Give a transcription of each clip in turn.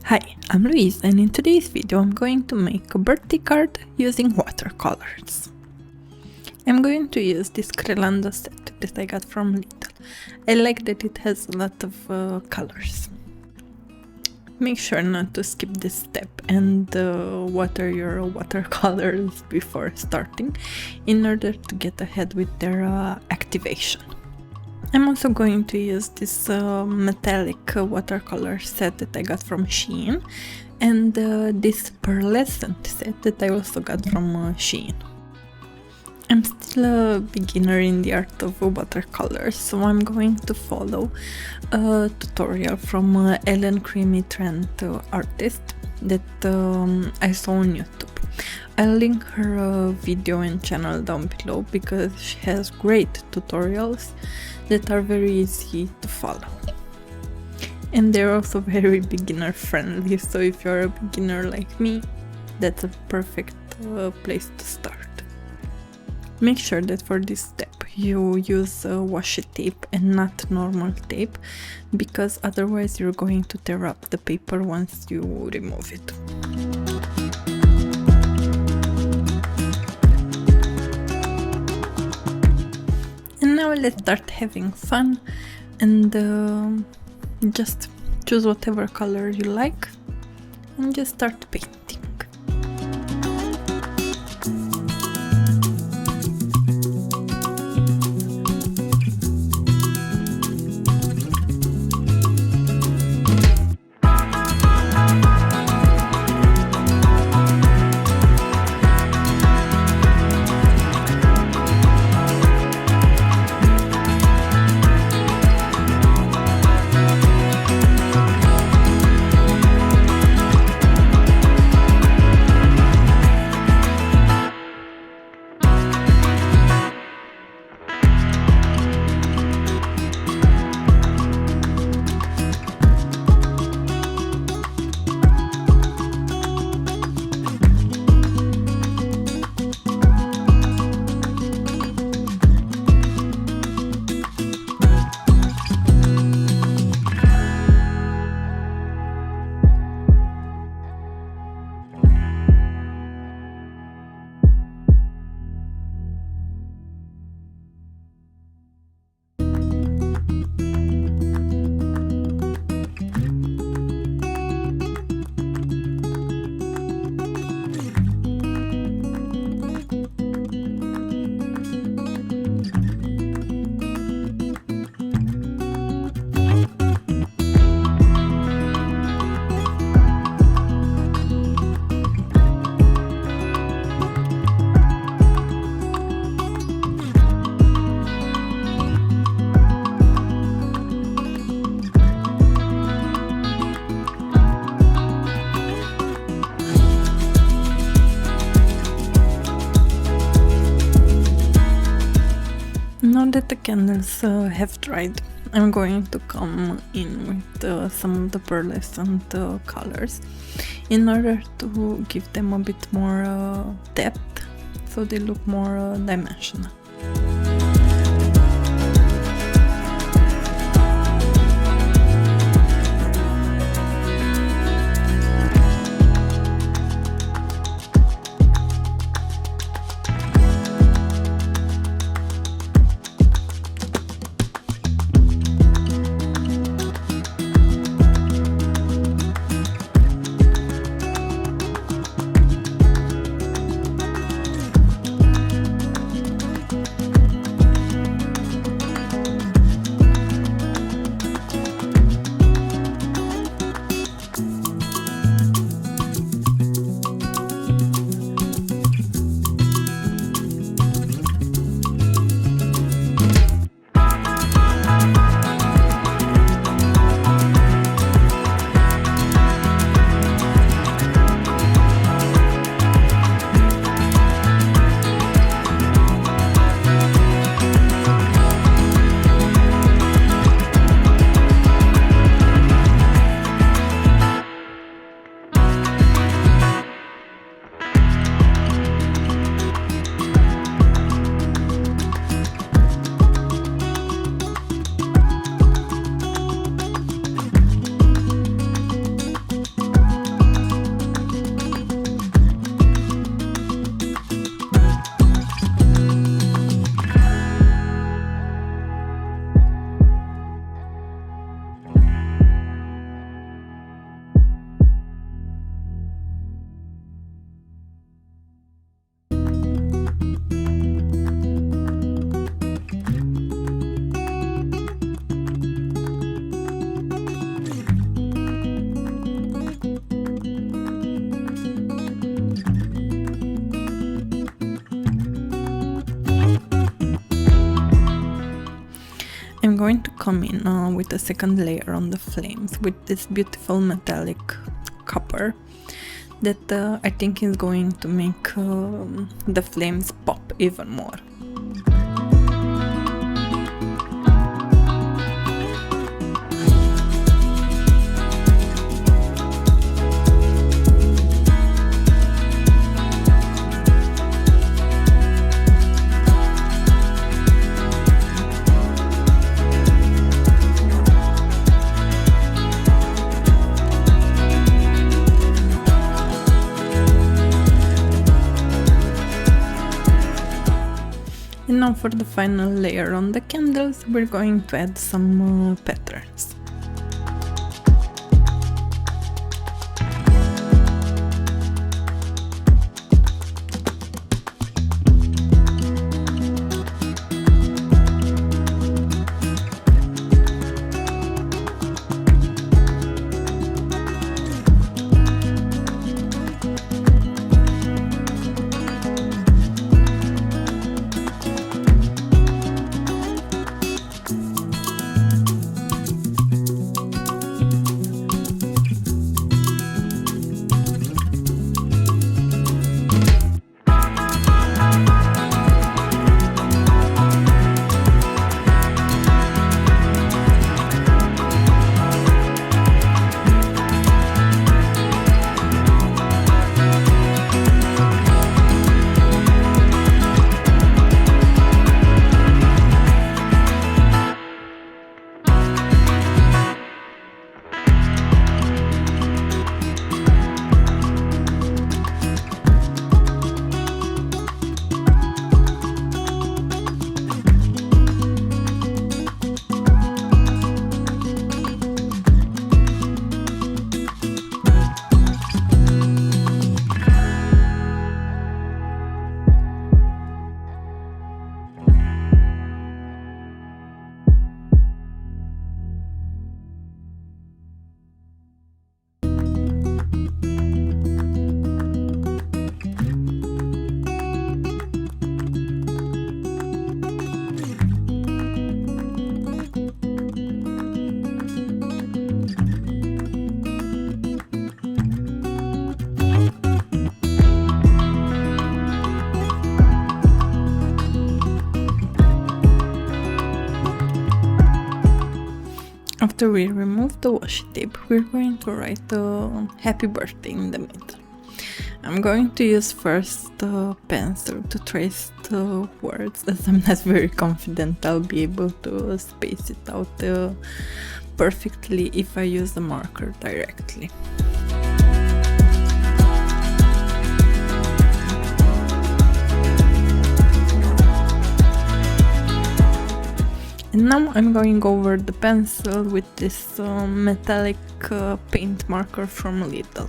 Hi, I'm Luiza, and in today's video I'm going to make a birthday card using watercolors. I'm going to use this Crelando set that I got from Lidl. I like that it has a lot of colors. Make sure not to skip this step and water your watercolors before starting in order to get ahead with their activation. I'm also going to use this metallic watercolor set that I got from Shein and this pearlescent set that I also got from Shein. I'm still a beginner in the art of watercolors, so I'm going to follow a tutorial from Ellen Creamy Trent artist that I saw on YouTube. I'll link her video and channel down below because she has great tutorials that are very easy to follow. And they're also very beginner friendly, so if you're a beginner like me, that's a perfect place to start. Make sure that for this step you use washi tape and not normal tape, because otherwise you're going to tear up the paper once you remove it. And now let's start having fun and just choose whatever color you like and just start painting. Now that the candles have dried, I'm going to come in with some of the pearlescent colors in order to give them a bit more depth, so they look more dimensional. going to come in with a second layer on the flames with this beautiful metallic copper that I think is going to make the flames pop even more. And now for the final layer on the candles, we're going to add some patterns. After we remove the washi tape, we're going to write happy birthday in the middle. I'm going to use first the pencil to trace the words, as I'm not very confident I'll be able to space it out perfectly if I use the marker directly. And now I'm going over the pencil with this metallic paint marker from Lidl.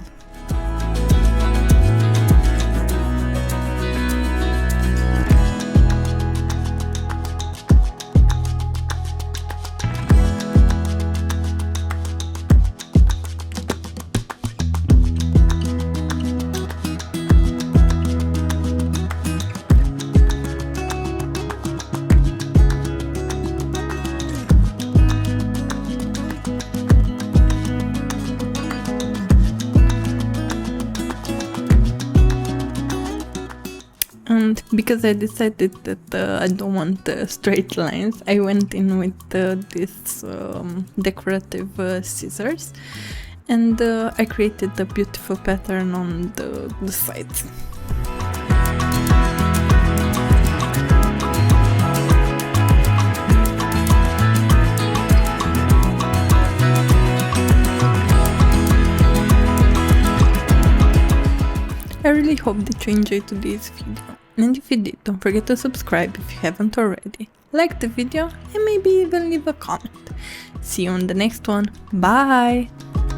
And because I decided that I don't want straight lines, I went in with these decorative scissors, and I created a beautiful pattern on the sides. I really hope that you enjoyed today's video, and if you did, don't forget to subscribe if you haven't already, like the video, and maybe even leave a comment. See you on the next one, bye!